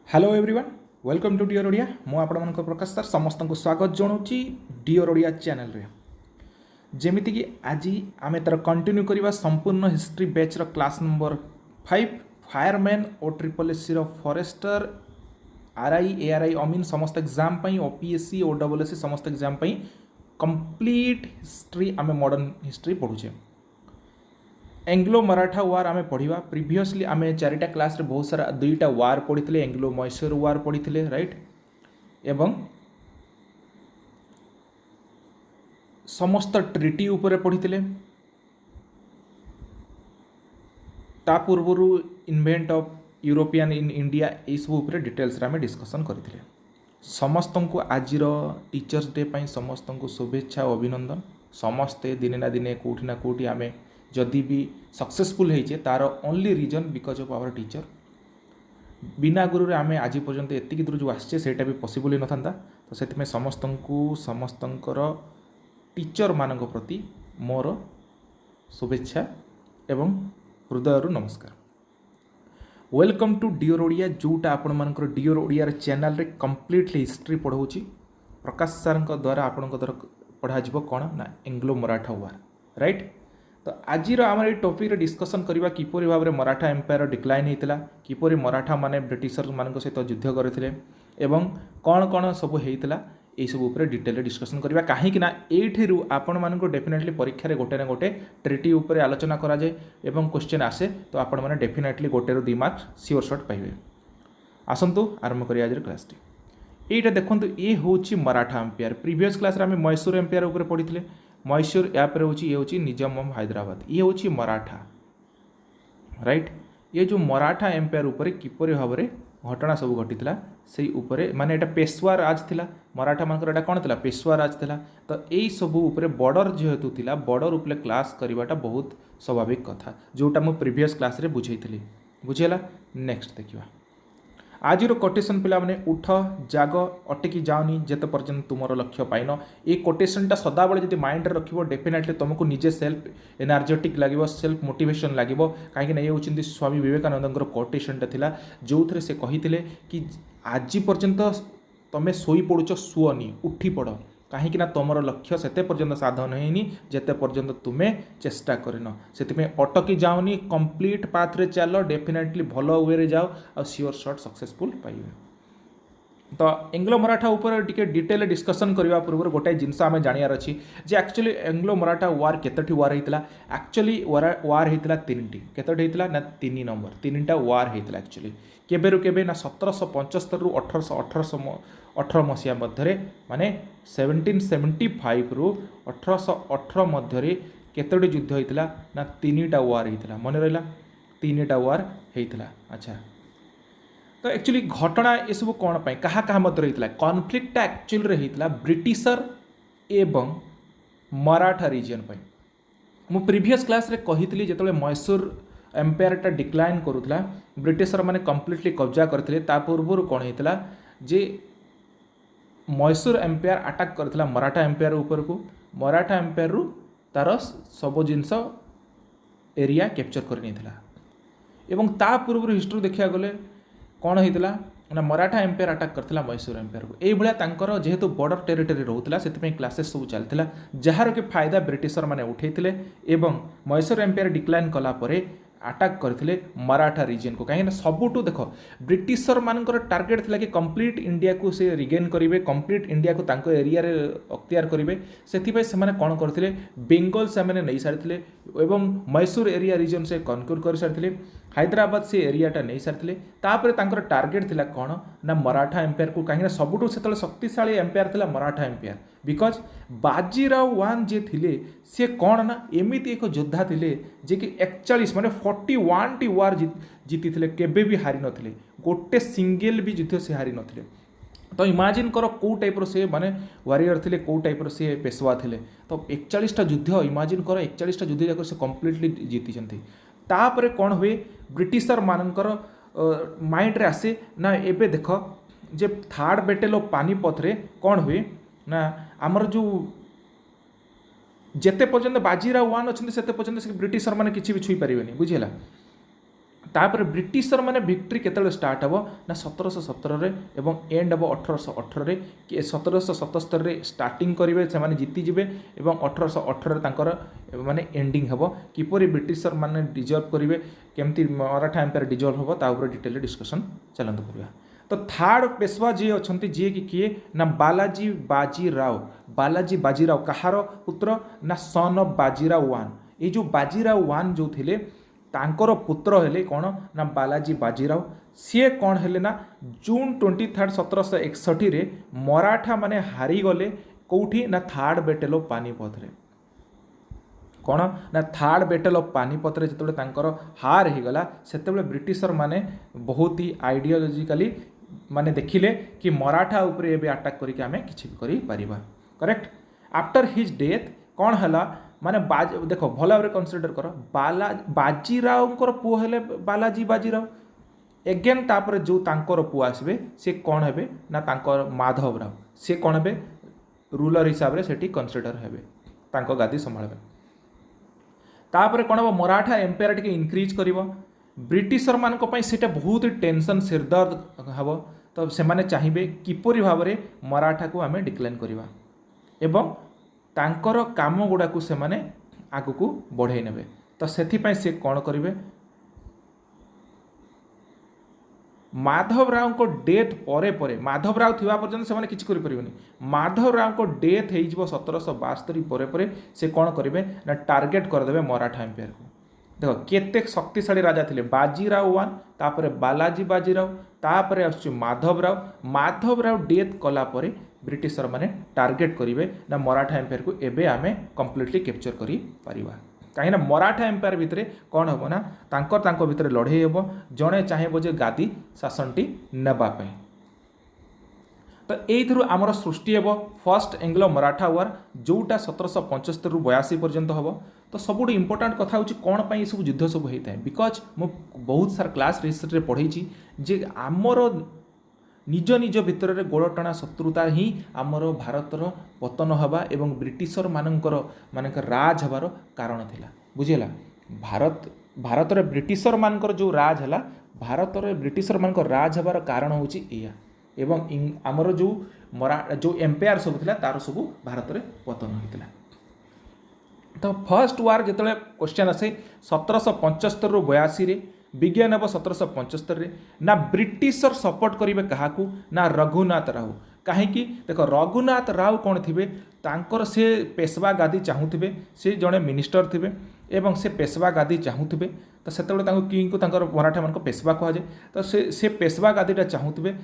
Hello everyone welcome to dear Odia मु आपण प्रकाश sir समस्त को स्वागत जनाऊँगी डियर ओडिया चैनल रे जेमिति कि आज आम तार कंटिन्यू करवा संपूर्ण history batch class number 5 fireman O triple S forester RI ARI अमीन समस्त exam OPSC O double S समस्त एग्जाम कंप्लीट हिस्ट्री आम मॉडर्न हिस्ट्री पढ़ुचे एंग्लो मराठा वार आम पढ़ा प्रिवियसली आम चारिटा क्लास रे बहुत सारा दुईटा वार पढ़ी एंग्लो मैसूर वार पढ़ी राइट एवं समस्त ट्रिटी उपरे पढ़ी ता पूर्वर advent of European in India ये सब उपरे डिटेल्स आम डिस्कसन करते समस्त को आज टीचर्स डे समस्त को शुभेच्छा और अभिनंदन समस्ते दिने ना दिने कौटि ना कौटि आम जदि भी सक्सेसफुल होइछे तार only reason because of our teacher बिना गुरु आम आज पर्यंत एति दूर जो आसचे सेटा भी पॉसिबल ही न था तो से समस्त को समस्तंकर टीचर मान प्रति मोर शुभेच्छा एवं हृदय नमस्कार वेलकम टू डियर ओडिया जोटा आपण मानकर डियर ओडिया चैनल रे कंप्लीटली हिस्ट्री पढ़ाऊँगी प्रकाश सर द्वारा आपण द्वारा पढ़ा कौन ना एंग्लो मराठा वार राइट तो आज आम टॉपिक डिस्कसन करवा किपरि भाव में मराठा एम्पायर डिक्लाइन होता किपरि मराठा माने ब्रिटिशर मान सहित युद्ध करते एवं कौन कौन सब होता यही सब उपर डिटेल डिस्कसन करवा कहीं ये आपण मान डेफिनेटली परीक्षा रे गोटे ना गोटे ट्रिटी उपर आलोचना कराए एवं क्वेश्चन आसे तो आपण मैंने डेफिनेटली गोटे रु 2 मार्क्स सियोर शॉट पाइबे। आसतु आरंभ करिया आज क्लास टी ये देखो ये हूँ मराठा एम्पायर प्रीवियस क्लास आम मैसूर एम्पायर उपर पढ़ी मैसूर यापर हूँ ये हूँ निजाम हैदराबाद ये हूँ मराठा राइट ये जो मराठा एम्पायर उपर किपरि भाव में घटना सब घटी से उपरे माने एटा पेशवा राज थिला मराठा मानकर एटा कौन थिला पेशवा राज थिला तो यही सब उपरे बॉर्डर जेहेतु थिला बॉर्डर उपरे क्लास करवाटा बहुत स्वाभाविक कथा जोटा मु प्रीवियस क्लास रे बुझेइथिली बुझेला नेक्स्ट देखिवा आज कोटेसन पिला माने उठ जाग अटकी जाओनी जेते पर्यंत तुमर लक्ष्य पाइन ये कोटेसनटा सदाबले जदि माइंड रे रखिबो डेफिनेटली तुमको निजे सेल्फ एनर्जेटिक लागिबो सेल्फ मोटिवेशन लागिबो काहे कि ये होचंदी स्वामी विवेकानंदर कोटेसनटा थिला जोथरे से कहिथिले कि आज पर्यंत तमे सोई पड़ुच सुअनी उठी पड़ कहीं तुमर लक्ष्य से पर्यंत साधन होनी जेते पर्यंत तुम्हें चेष्टा करन से अटकी जाओनी कंप्लीट पाथ रे चलो डेफिनेटली भल वे रे जाओ आ सियोर शॉट सक्सेसफुल पाइबे। तो एंग्लो मराठा ऊपर टिके डिटेल डिस्कसन करने पूर्व गोटे जिनस आम जानार अच्छी जे एक्चुअली एंग्लो मराठा वार केतोटी वार होता एक्चुअली वार होता 3टी केतोटी होता ना 3 नंबर 3टा वार होता एक्चुअली केबेरु केबे ना 1775 रु 1818 मसीहा मध्य माने 1775 रु 1818 मध्य केतोटी युद्ध होता ना 3टा वार होता मन रहा 3टा वार होता। अच्छा तो एक्चुअली घटना ये सब कौन पाई कहा कहा मध्य होता कॉन्फ्लिक्ट एक्चुअली होता ब्रिटिशर एवं मराठा रीजन पाई मु प्रीवियस क्लास रे कही जो मैसूर एम्पायरटा डिक्लाइन करूला ब्रिटिशर माने कंप्लीटली कब्जा करते पूर्व कौन होता जे मैसूर एम्पायर अटैक करथिला मराठा एम्पायर ऊपर को मराठा एम्पायर रु तार सब जिनस एरिया कैप्चर कर एवं ता पूर्व हिस्ट्री देखा गले कौन होता ना मराठा एम्पायर अटैक करथिला मैसूर एम्पायर को यही जेहेतु बॉर्डर टेरिटरी रोला से क्लासेस सब चलता जार कि फायदा ब्रिटिशर माने उठेइथिले एवं मैसूर एम्पायर डिक्लाइन कला परे अटैक करथिले मराठा रीजन को कहीं सबुठू देख ब्रिटिशर मानकर टार्गेट थिला कि कंप्लीट इंडिया को से रिगेन करेंगे कंप्लीट इंडिया को तांको एरिया रे अख्तियार करेंगे से माने कौन करथिले बेंगल से मैंने नहीं सारी एवं मैसूर एरिया रीजन से कनक्यूर कर सारी हैदराबाद से एरियाटा नहीं सारी तापर टार्गेट थिला कौन ना मराठा एम्पायर को कहीं सबुठू से शक्तिशाली एम्पायर थिला Maratha empire because Bajirao one जे थिले सी कौन ना एमती एक योद्धा थिले जे कि 41 माने 41 टी वार जीति थिले केबे भी हारी नथिले गोटे सिंगल भी युद्ध से हारी नथिले। तो इमाजिन कर कौ टाइप से माने वारियर थिले कौ टाइप से पेशवा थिले तो 41टा युद्ध इमाजिन कर 41टा युद्ध जाक से कंप्लीटली जीति तापर कौन हुए ब्रिटिशर मानकर माइंड रे आसे ना एबे देख जे थर्ड बैटल ऑफ पानीपत रे कौन हुए ना आमर जो जेते पर्यंत बाजीराव वन अच्छे से पर्यंत ब्रिटिशर माने किसी भी छुई पारे बुझेगा तापर ब्रिटिशर माने विक्ट्री केतले स्टार्ट हबो ना 1717 रे एवं एंड हबो 1818 रे कि 1777 रे स्टार्टिंग करिवे से माने जीति जिवे एवं 1818 रे तांकर माने एंडिंग हबो किपरि ब्रिटिशर माने डिजॉल्व करिवे केमती मराठा एम्पायर डिजॉल्व हबो ता ऊपर डिटेल डिस्कशन चलंत करिया। तो थर्ड पेशवा जी अछंती जी कि किए ना बालाजी बाजीराव कहार पुत्र ना सन ऑफ बाजीराव वन। ये जो बाजीराव वन जो थिले तांकर पुत्र हेले कौन ना बालाजी बाजीराव। सी कौन हेले ना जून 23 1761 रे मराठा माने हारी गले कौठी ना थर्ड बैटल ऑफ पानीपत रे। कौन ना थर्ड बैटल ऑफ पानीपत रे जिते तांकर हार हो गला सेते ब्रिटिशर माने बहुत ही आइडियोलॉजिकली माने देखिले कि मराठा उपरे एबे अटैक करके आमे किछि भी करि परिबा। करेक्ट। आफ्टर हिज डेथ कौन हला माने देखो भल भाव कनसीडर कर बाजीराव पुओ हेले बालाजी बाजीराव एगेन तापर जो तांकर पुओ आसबे से कौन हेबे ना तांकर माधव राव से कौन हेबे रूलर हिसाब से सेठी कनसीडर हेबे तांको गादी संभाळबे। तापर कौन हम मराठा एम्पायर टिके इनक्रीज करिवो ब्रिटिशर मान सेटा बहुत टेंशन सिरदर्द हम तो से माने चाहिए किपरि भाव में मराठा को आमे डिक्लाइन करवा एवं तांकर काम गुड़ा को से माने आगु को बढ़ाई नेबे। तो सेथिपाई से कौन करिवे माधव राव को डेथ परे परे माधव राव थिबा पर्यंत से माने किछि करि परिबेनी। माधव राव को डेथ हे जिवो 1772 परे परे से कौन करिवे ना टार्गेट कर देबे मराठा एम्पायर को। देखो केते शक्तिशाली राजा थिले बाजीराव वन तापर बालाजी बाजीराव तापर आसु माधव राव डेथ कला परे ब्रिटिशर माने टार्गेट करिवे ना मराठा एम्पायर को एबे आमे कंप्लीटली कैप्चर करि परिबा। कहीं ना मराठा एम्पायर भितर कौन हम ना तांकर भितर लड़े हम जड़े चाहेब जे गादी शासनटी नेबापी। तो यू आमर सृष्टि हे फर्स्ट एंग्लो मराठा वार जोटा 1775 रु 82 पर्यंत हम। तो सबुठ इंपोर्टाट कथा हूँ कौन पर सब युद्ध सब होता है बिकज मु बहुत सारा क्लास रिसर्च पढ़ी जे आमर निज निज भितर गोड़टणा शत्रुता ही आमर भारतर पतन हवा एवं ब्रिटिशर मानकर राज हबार कारण थिला बुझीला। भारत ब्रिटिशर मानकर जो राज है भारत ब्रिटिशर मानकर राज हबार कारण हूँ या एवं आमर जो एम्पायर सब थिला तार सब भारत में पतन होता। तो फर्स्ट वार जिते क्वेश्चन आसे 1775 रु 82 रे विज्ञान हम 1775 रे ना ब्रिटिशर सपोर्ट करेंगे क्या ना रघुनाथ राव। कहीं देख रघुनाथ राव कौन थे तांकर से पेशवा गादी चाहूबे से जड़े मिनिस्टर थे एवं से पेशवा गादी चाहूबे। तो से किंग को मराठा मान पेशवा कहुए तो से पेशवा गादीटा चाहूबे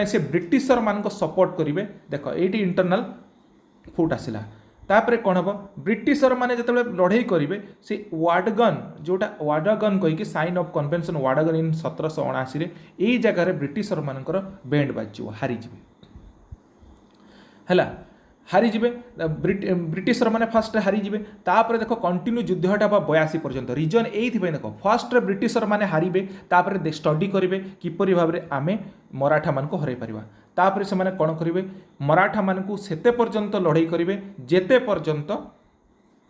से ब्रिटिशर मान सपोर्ट करेंगे। देख ये इंटरनल फुट आसला तापर कौन हम ब्रिटिशर माने जो लड़ाई करेंगे से वाडगन जोटा वाडगन कहीकि साइन ऑफ कन्वेंशन वाडगन इन 1779 यही जगह ब्रिटिशर मानकर बैंड बाजी हारीजे है हारीजे ब्रिटिशर माने फास्ट हारीजे। तापर देख कंटिन्यू युद्धटा 82 पर्यंत रिजन यही देख फर्स्ट ब्रिटिशर माने हारीबे तापर स्टडी करेंगे किपरि भाव में आमे मराठा मान को हराई पारिबा। तापर से माने कौन करेंगे मराठा मान को सेते पर्यंत लड़ाई करेंगे जेते पर्यंत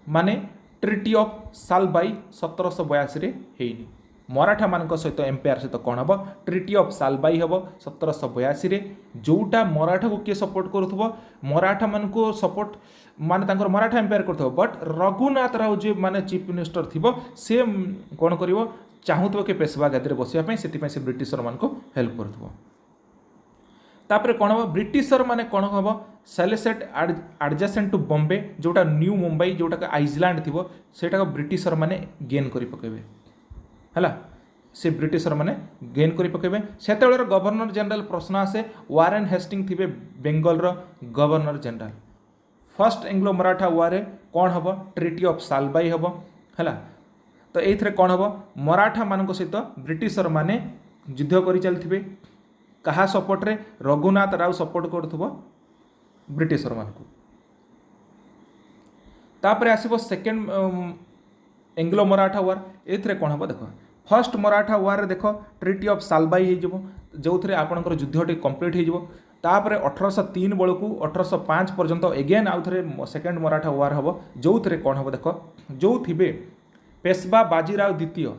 माने ट्रिटी ऑफ सालबाई 1782 रे हेनी मराठा मान सहित एम्पायर सहित कौन हम ट्रिटी ऑफ सालबाई हम 1782 रे जोटा मराठा को किए सपोर्ट करुथबो मराठा मान को सपोर्ट माने तांकर मराठा एम्पायर करथबो बट रघुनाथ राव जो माने चीफ मिनिस्टर थिबो से कौन करिवो चाहूथबो कि पेशवा गादी रे बसिया पई सेति से ब्रिटिशर मान को हेल्प करथबो। तापर कौन हम ब्रिटिशर माने कौन हम सेलेसेट एडजेसेंट टू बॉम्बे जोटा न्यू मुंबई जोटा आइसलैंड थी सेटा ब्रिटिशर माने गेन कर पकेबे है से ब्रिटिशर माने गेन कर पकेबे। सेतेबेलर गवर्नर जनरल प्रश्न आसे वारेन हेस्टिंग थिबे बेंगल रो governor general. First Anglo Maratha war कौन हम ट्रिटी ऑफ सालबाई हम है। तो ये कौन हम मराठा मान सहित ब्रिटिशर माने युद्ध कर चलते कहा सपोर्ट रे रघुनाथ राव सपोर्ट करथबो ब्रिटिशर मान को। तापर आसीबो सेकेंड एंग्लो मराठा वार एथरे कोन हबो देख फर्स्ट मराठा वार देख ट्रिटी ऑफ सालबाई हे जबो जो थे आपनकर युद्धटी कंप्लीट हे जबो। तापर 1803 बेलू 1805 पर्यंत एगेन आउ थे सेकेंड मराठा वार हम जो थे कौन हम देख जो थे पेशवा बाजीराव द्वितीय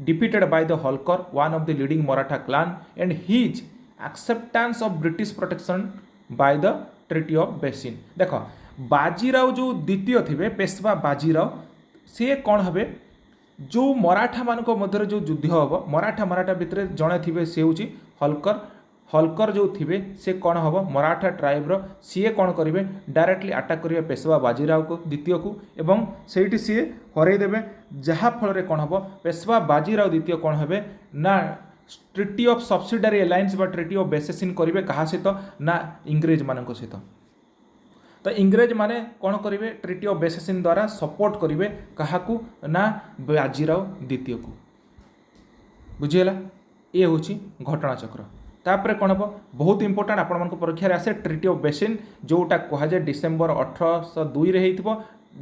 defeated by the Holkar, one of the leading Maratha clan, and his acceptance of British protection by the Treaty of Basin। देख बाजीराव जो द्वितीय थे पेशवा बाजीराव सी कौन हे जो मराठा मान मध्य जो युद्ध हम मराठा भितर जड़े थे सी हूँ हल्कर हल्कर जो थे से कौन हम मराठा ट्राइब्र सी कौन करेंगे डायरेक्टली अटैक करेंगे पेशवा बाजीराव को द्वितीय को एवं से सी हरईदेवे जहाँफल कौन हम पेशवा बाजीराव द्वितीय कौन हे ना ट्रिटी ऑफ सब्सिडारी अलायंस बा ट्रिटी ऑफ बेसेसिन करेंगे क्या सहित ना इंग्रेज मान सहित तो इंग्रेज माने कौन करेंगे ट्रिटी ऑफ बेसेसिन द्वारा सपोर्ट करेंगे क्या ना बाजीराव द्वितीय को बुझीगला ये हूँ घटना चक्र तापर कौन हम बहुत इंपोर्टाट आपण परीक्षा आसे ट्रिटी ऑफ बेसिन जोटा कहुए डिसेम्बर 1802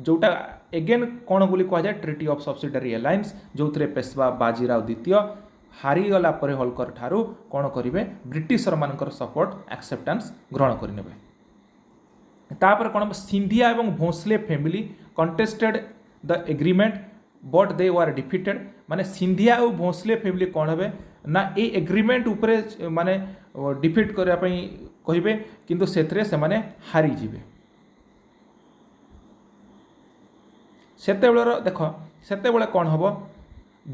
जोटा एगेन कौन बोली कहुए ट्रिटी ऑफ सब्सिडारी अलायंस जो थे पेशवा बाजीराव द्वितीय हारीगला पर हल्कर ठारू कौन करेंगे ब्रिटिशर मानकर सपोर्ट एक्सेप्टेंस ग्रहण करेंगे तापर कौन हम सिंधिया और Bhonsle family contested the agreement but they were defeated माने सिंधिया और भोसले फैमिली कौन हे ना ये एग्रीमेंट उपरे माने डिफिट करने कहे किंतु से माने हारी जीवे सेते देख सेते कौन हम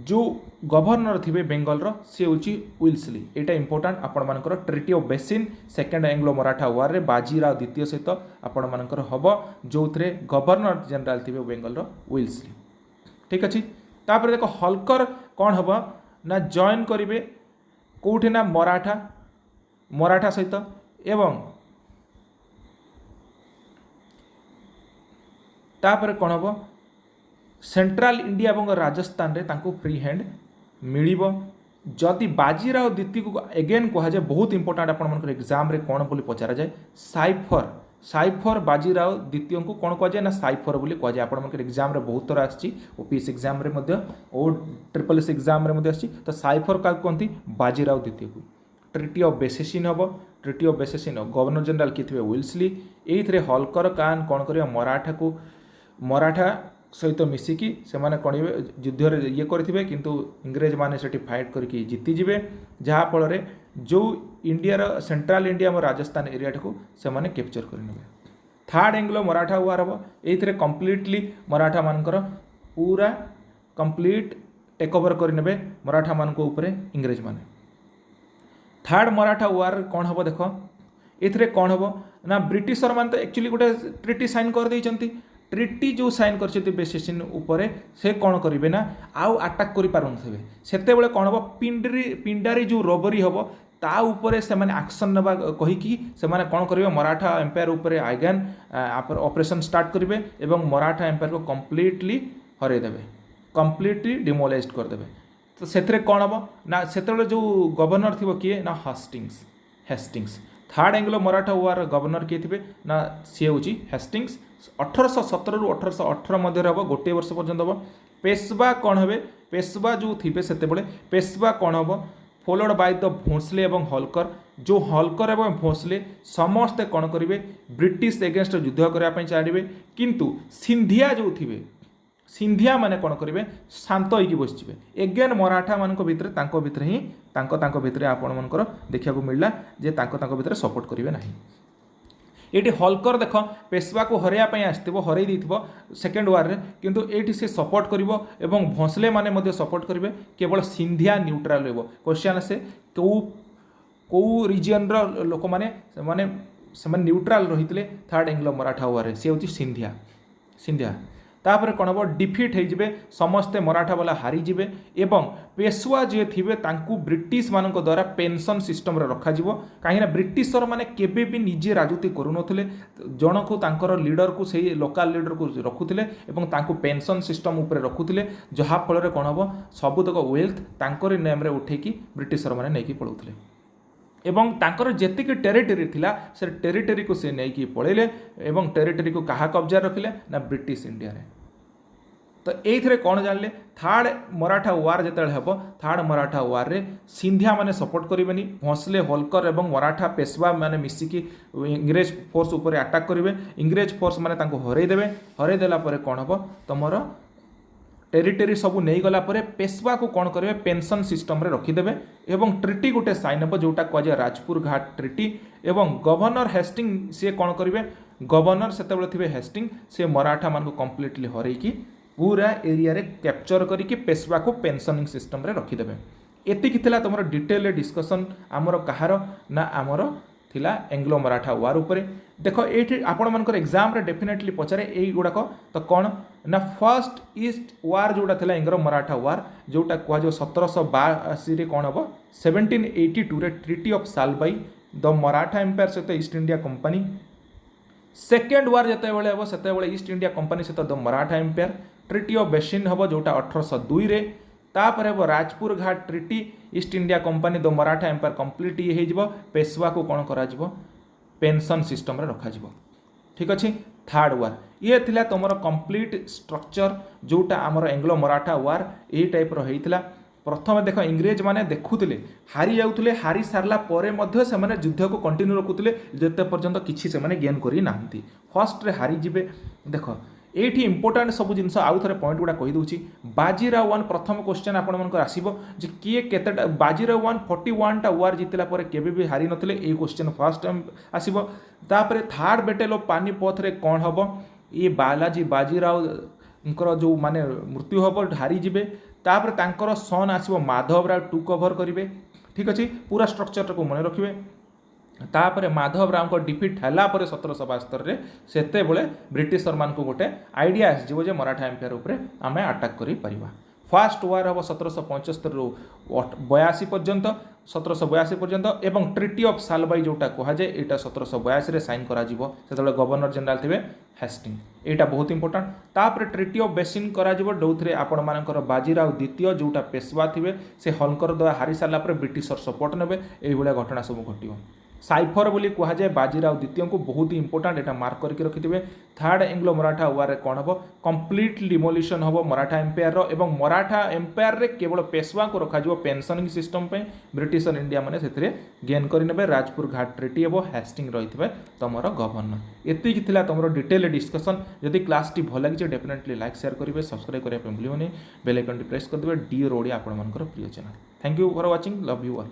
जो गवर्नर थे बेंगल सी हूँ विल्सली यहाँ इंपोर्टाट आपण मानकर treaty of Bassein second Anglo Maratha war रे बाजीराव द्वितीय सहित आपण मानकर हम जो थे गवर्नर जनरल थे बेंगल विल्सली ठीक अच्छे तापर देख हल्कर कौन हम ना जॉइन करेंगे कौटी ना मराठा सहित एवं तापर कौन हम सेंट्रल इंडिया और राजस्थान रे तांको फ्री हैंड मिलिबो जदि बाजीराव द्वितीय को एगेन कहुए बहुत इंपोर्टाट आप एग्जाम रे कौन बोली पचारा जाए साइफर बाजीराव द्वितीय को कौन कहुए ना साइफर बोली कहुए आप एग्जाम रे बहुत थर आसी ओपीएस एग्जाम रे मध्य ओ ट्रिपल एस एग्जाम रे मध्य आसी तो साइफर क्या कहती बाजीराव द्वितीय को ट्रिटी ऑफ बेसेसिन हम ट्रिटी ऑफ बेसेसिन गवर्नर जनरल किए थे विल्सली ये हल्कर कान कौन कर मराठा सहित मिसिकी से माने कौन युद्ध ये करेंगे किंतु इंग्रेज माने सेठी फाइट करके जीतीजे जहाँफल जो इंडियार सेंट्रल इंडिया और राजस्थान एरिया को से माने कैप्चर करेंगे थर्ड एंग्लो मराठा वार हम ये कम्प्लीटली मराठा मानकर पूरा कंप्लीट टेक ओवर करे मराठा मान इंग्रेज माने थर्ड मराठा वार कौन हम देख ये कौन हम ना ब्रिटिशर मान तो एक्चुअली गोटे ट्रिटी साइन कर देइचंती ट्रिटी जो साइन कर बेसेसिन उपरे से कौन करेंगे ना आउ अटैक कर पारे से कौन हम पिंडारी जो रबरी हम ता उपरे से माने एक्शन नवा कहीकि से माने कौन करेंगे मराठा एम्पायर उपरे आगेन ऑपरेशन स्टार्ट करेंगे एवं मराठा एम्पायर को कम्प्लीटली हरईदेवे कम्प्लीटली डिमोलाइज करदे तो से कौन हम ना से जो गवर्नर थी किए ना हेस्टिंग्स थर्ड एंग्लो मराठा वार गवर्नर किए थे ना सी हूँ हेस्टिंग्स 1817 रु 1818 मध्य हम गोटे वर्ष पर्यंत हम पेशवा कौन हे पेशवा जो थे से पेशवा कौन हम फॉलोड बाय द भोसले एवं हल्कर जो हल्कर एवं भोसले समस्ते कौन करेंगे ब्रिटिश एगेन्स्ट युद्ध करने चाहिए किंतु सिंधिया जो थे सिंधिया माने कौन करेंगे शांत होगी बसवे एगेन मराठा मान भितर ही भितर आपंकर देखा मिलला जे भितर सपोर्ट करेंगे ना ये हल्कर देख पेशवा को हरैया आसो हरई सेकेंड वार रे किंतु ये से सपोर्ट कर भोसले माने सपोर्ट करेंगे केवल सिंधिया न्यूट्राल रही क्वेश्चन से कौ रिजन लोक माने न्यूट्राल रही थर्ड एंग्लो मराठा वार सी हूँ सिंधिया तापर कौन हम डिफिट होइजिबे समस्ते मराठा वाला हारीजिबे एवं पेशवा जे थिबे तांकु ब्रिटिश मान द्वारा पेंशन सिस्टम रे रखा जिवो कहीं ब्रिटिशर माने केबे भी निजे राजनीति करूनथिले जन को तांकर लीडर को सही लोकल लीडर को रखुथिले एवं तांकु पेंशन सिस्टम ऊपर रखुथिले जहाँ फल कौन हम सबुतक वेल्थ तांकर नेम रे उठेकी ब्रिटिशर माने नेकी पळौथिले एवं तांकर जेतिक टेरिटरी थिला से टेरिटरी को से नेकी पळेले एवं टेरिटरी को कहा कब्जा रखिले ना ब्रिटिश इंडिया रे तो ये कौन जानले थर्ड मराठा वार जो हम थर्ड मराठा वार रे सिंधिया माने सपोर्ट करेंगे भोसले हल्कर एवं मराठा पेशवा माने मिसिकी इंग्रेज फोर्स उपर अटैक करेंगे इंग्रेज फोर्स माने तांको हरईदेवे हरईदेला कौन हम तुम टेरिटरी सबू नहीं गला परे पेशवा को कौन करेंगे पेंशन सिस्टम रे रखिदेवे एवं ट्रिटी गोटे साइन हे जोटा कहुए राजपुर घाट ट्रिटी एवं गवर्नर हेस्टिंग सी कौन करेंगे गवर्नर से थे हेस्टिंग से मराठा मान कम्प्लीटली हरैकी पूरा एरिया रे कैप्चर करके पेशवा को पेंशनिंग सिस्टम रे रखिदेवे। एतिकी थिला तुम डिटेल डिस्कसन आमर कहार ना आमर थिला एंग्लो मराठा वार उपरे। देख ये आपण मानकर एग्जाम रे डेफिनेटली पचारे यही गुड़ाक तो कौन ना फर्स्ट ईस्ट वार जोटा थिला एंग्लो मराठा वार जोटा कह 1782 कौन हम 1782 रे treaty of Salbai the Maratha empire सहित East India company. Second war जिते हम से ईस्ट इंडिया कंपनी सहित the Maratha empire treaty of Bassein हम जोटा 1802 रे तापर हे Rajpur Ghat treaty East India company the Maratha empire complete ये हो पेशवा को कौन करा पेंशन सिस्टम रे रखा जिवो। ठीक अच्छे थर्ड वार ये थिला तुमर कंप्लीट स्ट्रक्चर जोटा आमर एंग्लो मराठा वार ये टाइप रहीतिला। प्रथम देख इंग्रेज माने देखुले हारी जाऊे हारी सारा पर युद्ध को कंटिन्यू रखुले जिते पर्यंत किसी से गेन करी नांती फर्स्ट रे हारी जिबे। देख ये इंपोर्टाट सब जिन आउ थे पॉइंट गुड़ा कहीदे बाजीराव वन प्रथम क्वेश्चन आपंकर आसो जे किए केतेटा बाजीराव वन 41टा वार जीतला पर केबे भी हारी नथिले ये क्वेश्चन फर्स्ट टाइम आसो। तापर थर्ड बैटल ऑफ पानीपथ रे कौन हम ये बालाजी बाजीराव जो माने मृत्यु हम हारी जिबे। तापर तांकर सन आसो माधव राव टू कभर करेंगे। ठीक अच्छे पूरा स्ट्रक्चर को मन रखिए। तापर माधव राव को डिफिट है 1772 सेते बड़े ब्रिटिशर मान को गोटे आइडिया आसो जे मराठा एम्पायर उपरे आमे अटैक करि परिबा। फर्स्ट वार हम 1775 रु 82 पर्यंत 1782 पर्यंत एवं ट्रिटी ऑफ सालबाई जोटा कहुए यहाँ 1782 रे साइन करा जिवो सेतबेले गवर्नर जनरल थे हेस्टिंग यहाँ बहुत इंपोर्टाट। तापर ट्रिटी ऑफ बेसिन करा जिवो जोथे आपण मानकर बाजीराव द्वितीय जोटा पेशवा थे से हलकर द्वारा हारी सारा ब्रिटिशर सपोर्ट नेबे यही घटना सब घटियो। साइफर बोली कहुए बाजीराव द्वितीय को बहुत ही इंपोर्टाट यहाँ मार्क करके रखिथे। थर्ड एंग्लो मराठा वार कौन हम कंप्लीट डिमोलिशन हम मराठा एम्पायर एवं मराठा एम्पायर रे केवल पेशवा को रखा पेंशनिंग सिस्टम पे ब्रिटिशर इंडिया माने से गेन करे राजपुर घाट ट्रिटी एवं हेस्टिंग रही तुम गवर्नर। एतिक थिला तुम डिटेल डिस्कसन। जदि क्लास टी भल लगी डेफिनेटली लाइक शेयर करेंगे सब्सक्राइब करने भूलिए बेल आइकन प्रेस करदे डी ओडिया आपण प्रिय channel. Thank you for watching love you all.